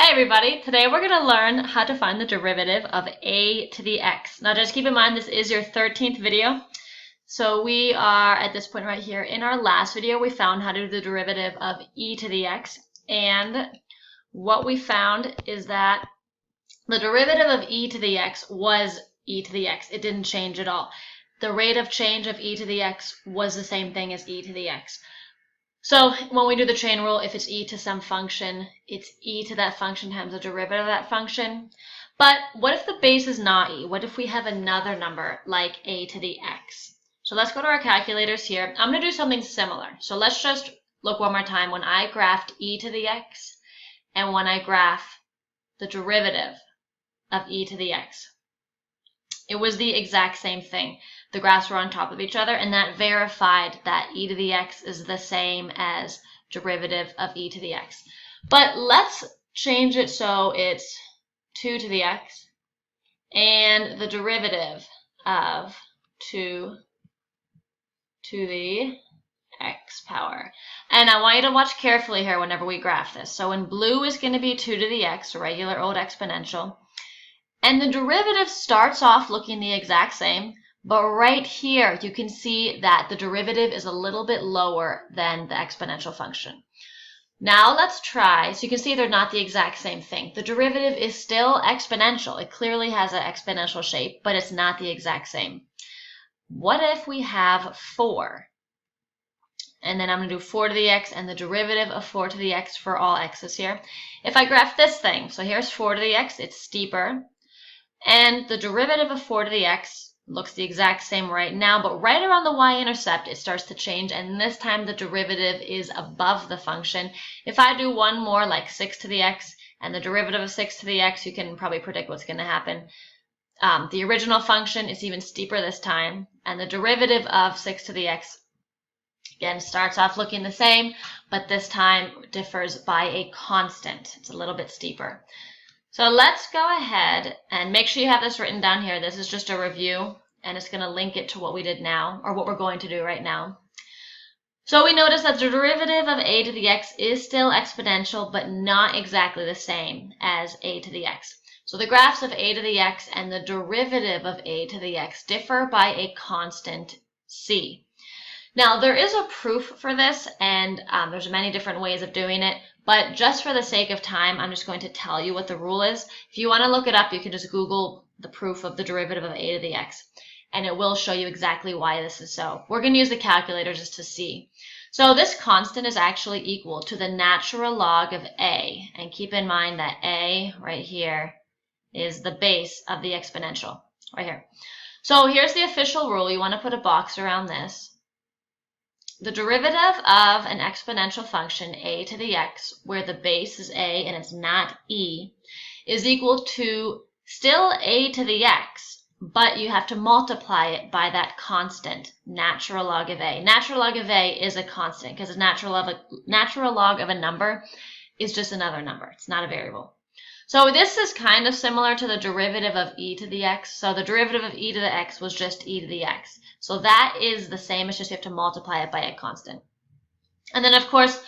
Hey everybody, today we're going to learn how to find the derivative of a to the x. Now just keep in mind this is your 13th video. So we are at this point right here. In our last video we found how to do the derivative of e to the x, and what we found is that the derivative of e to the x was e to the x. It didn't change at all. The rate of change of e to the x was the same thing as e to the x. So when we do the chain rule, if it's e to some function, it's e to that function times the derivative of that function. But what if the base is not e? What if we have another number like a to the x? So let's go to our calculators here. I'm going to do something similar. So let's just look one more time. When I graphed e to the x and when I graph the derivative of e to the x, it was the exact same thing. The graphs were on top of each other, and that verified that e to the x is the same as derivative of e to the x. But let's change it so it's 2 to the x and the derivative of 2 to the x power. And I want you to watch carefully here whenever we graph this. So in blue is going to be 2 to the x, a regular old exponential. And the derivative starts off looking the exact same, but right here you can see that the derivative is a little bit lower than the exponential function. Now let's try, so you can see they're not the exact same thing. The derivative is still exponential. It clearly has an exponential shape, but it's not the exact same. What if we have 4? And then I'm going to do 4 to the x and the derivative of 4 to the x for all x's here. If I graph this thing, so here's 4 to the x, it's steeper. And the derivative of 4 to the x looks the exact same right now, but right around the y-intercept it starts to change, and this time the derivative is above the function. If I do one more, like 6 to the x and the derivative of 6 to the x, you can probably predict what's going to happen. The original function is even steeper this time, and the derivative of 6 to the x again starts off looking the same, but this time differs by a constant. It's a little bit steeper. So let's go ahead and make sure you have this written down here. This is just a review, and it's going to link it to what we did now, or what we're going to do right now. So we notice that the derivative of a to the x is still exponential, but not exactly the same as a to the x. So the graphs of a to the x and the derivative of a to the x differ by a constant c. Now there is a proof for this, and there's many different ways of doing it. But just for the sake of time, I'm just going to tell you what the rule is. If you want to look it up, you can just Google the proof of the derivative of a to the x, and it will show you exactly why this is so. We're going to use the calculator just to see. So this constant is actually equal to the natural log of a. And keep in mind that a right here is the base of the exponential, right here. So here's the official rule. You want to put a box around this. The derivative of an exponential function a to the x, where the base is a and it's not e, is equal to still a to the x, but you have to multiply it by that constant, natural log of a. Natural log of a is a constant because a natural log of a number is just another number. It's not a variable. So this is kind of similar to the derivative of e to the x. So the derivative of e to the x was just e to the x. So that is the same, it's just you have to multiply it by a constant. And then of course,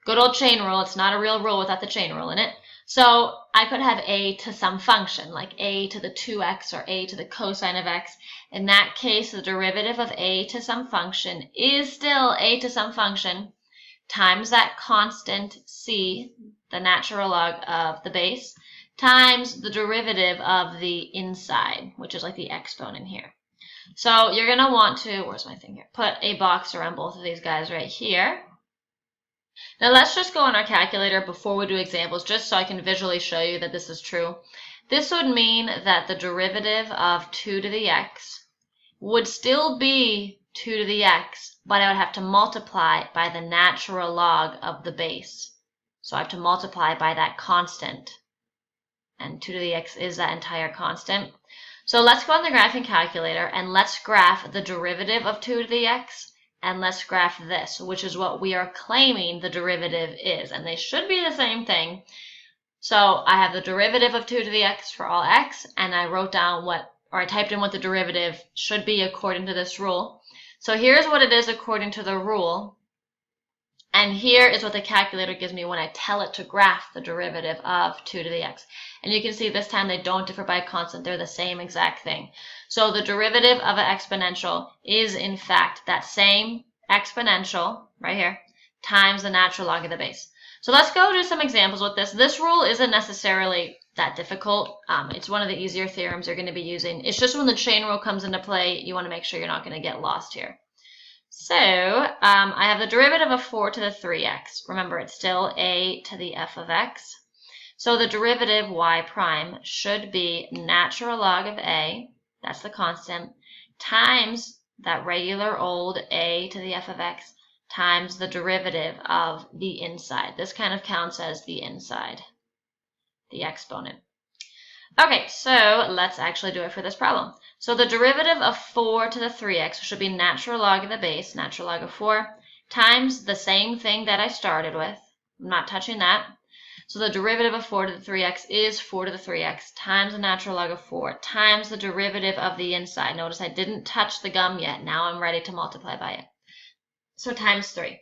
good old chain rule. It's not a real rule without the chain rule in it. So I could have a to some function, like a to the 2x or a to the cosine of x. In that case, the derivative of a to some function is still a to some function times that constant c, the natural log of the base, times the derivative of the inside, which is like the exponent here. So you're going to want to, where's my thing here? Put a box around both of these guys right here. Now let's just go on our calculator before we do examples, just so I can visually show you that this is true. This would mean that the derivative of 2 to the x would still be 2 to the x, but I would have to multiply by the natural log of the base. So I have to multiply by that constant. And 2 to the x is that entire constant. So let's go on the graphing calculator and let's graph the derivative of 2 to the x, and let's graph this, which is what we are claiming the derivative is. And they should be the same thing. So I have the derivative of 2 to the x for all x, and I wrote down I typed in what the derivative should be according to this rule. So here's what it is according to the rule. And here is what the calculator gives me when I tell it to graph the derivative of 2 to the x. And you can see this time they don't differ by a constant. They're the same exact thing. So the derivative of an exponential is, in fact, that same exponential right here times the natural log of the base. So let's go do some examples with this. This rule isn't necessarily that difficult. It's one of the easier theorems you're going to be using. It's just when the chain rule comes into play, you want to make sure you're not going to get lost here. So I have the derivative of 4 to the 3x. Remember, it's still a to the f of x. So the derivative y prime should be natural log of a, that's the constant, times that regular old a to the f of x times the derivative of the inside. This kind of counts as the inside, the exponent. Okay, so let's actually do it for this problem. So the derivative of 4 to the 3x should be natural log of the base, natural log of 4, times the same thing that I started with. I'm not touching that. So the derivative of 4 to the 3x is 4 to the 3x times the natural log of 4 times the derivative of the inside. Notice I didn't touch the gum yet. Now I'm ready to multiply by it. So times 3.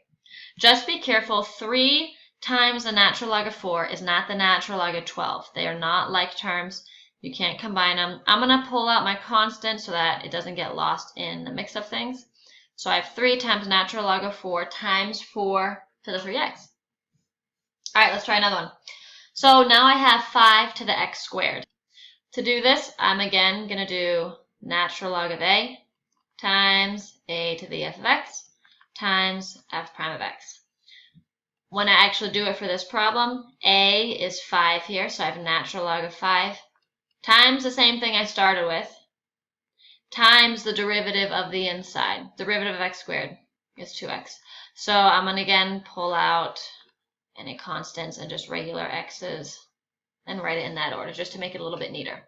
Just be careful. 3 times the natural log of 4 is not the natural log of 12. They are not like terms. You can't combine them. I'm going to pull out my constant so that it doesn't get lost in the mix of things. So I have 3 times natural log of 4 times 4 to the 3x. All right, let's try another one. So now I have 5 to the x squared. To do this, I'm again going to do natural log of a times a to the f of x times f prime of x. When I actually do it for this problem, a is 5 here, so I have natural log of 5 times the same thing I started with, times the derivative of the inside. Derivative of x squared is 2x. So I'm going to again pull out any constants and just regular x's and write it in that order just to make it a little bit neater.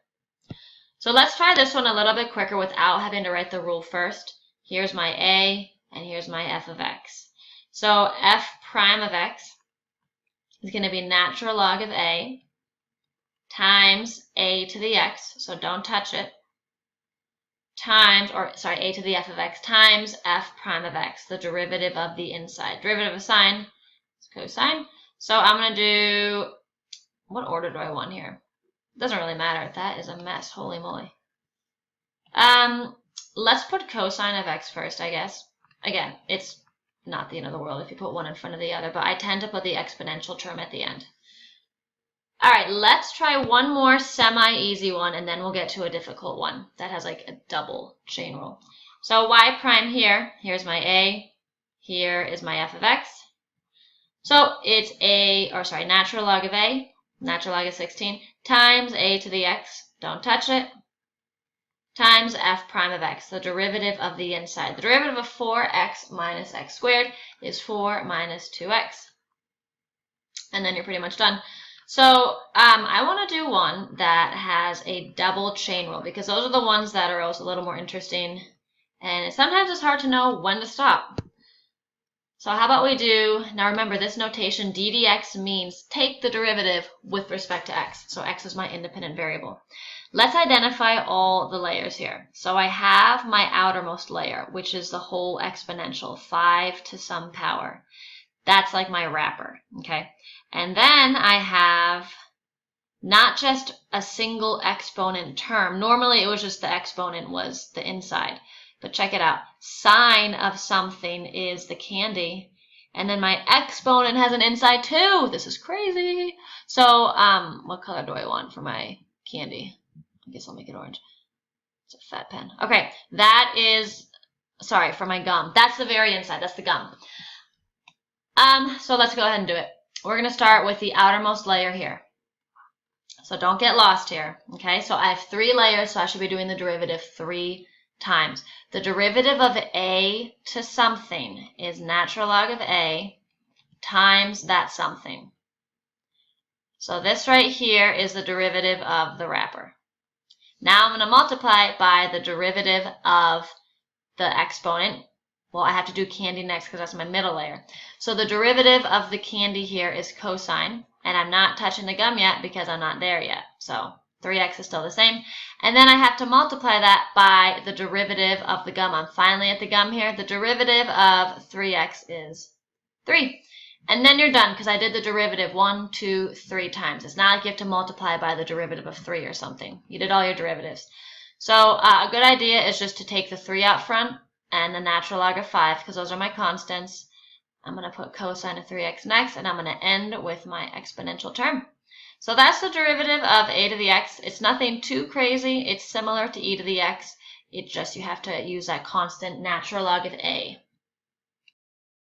So let's try this one a little bit quicker without having to write the rule first. Here's my a and here's my f of x. So f prime of x is going to be natural log of a times a to the x, so don't touch it, times, a to the f of x times f prime of x, the derivative of the inside. Derivative of sine is cosine. So I'm going to do, what order do I want here? It doesn't really matter. That is a mess. Holy moly. Let's put cosine of x first, I guess. Again, it's not the end of the world if you put one in front of the other, but I tend to put the exponential term at the end. All right, let's try one more semi-easy one, and then we'll get to a difficult one that has like a double chain rule. So y prime here, here's my a, here is my f of x. So it's natural log of a, natural log of 16, times a to the x, don't touch it, times f prime of x, the derivative of the inside. The derivative of 4x minus x squared is 4 minus 2x. And then you're pretty much done. So I want to do one that has a double chain rule because those are the ones that are also a little more interesting. And sometimes it's hard to know when to stop. So how about we do, now remember this notation, d dx means take the derivative with respect to x. So x is my independent variable. Let's identify all the layers here. So I have my outermost layer, which is the whole exponential, 5 to some power. That's like my wrapper, okay? And then I have not just a single exponent term. Normally it was just the exponent was the inside. But check it out. Sine of something is the candy. And then my exponent has an inside too. This is crazy. So what color do I want for my candy? I guess I'll make it orange. It's a fat pen. Okay, that is, sorry, for my gum. That's the very inside. That's the gum. So let's go ahead and do it. We're going to start with the outermost layer here. So don't get lost here. Okay, so I have 3 layers, so I should be doing the derivative 3 times. The derivative of a to something is natural log of a times that something. So this right here is the derivative of the wrapper. Now I'm going to multiply it by the derivative of the exponent. Well, I have to do candy next because that's my middle layer. So the derivative of the candy here is cosine, and I'm not touching the gum yet because I'm not there yet. So 3x is still the same. And then I have to multiply that by the derivative of the gum. I'm finally at the gum here. The derivative of 3x is 3. And then you're done because I did the derivative 1, 2, 3 times. It's not like you have to multiply by the derivative of 3 or something. You did all your derivatives. So a good idea is just to take the 3 out front and the natural log of 5 because those are my constants. I'm going to put cosine of 3x next, and I'm going to end with my exponential term. So that's the derivative of a to the x. It's nothing too crazy. It's similar to e to the x. It's just you have to use that constant natural log of a.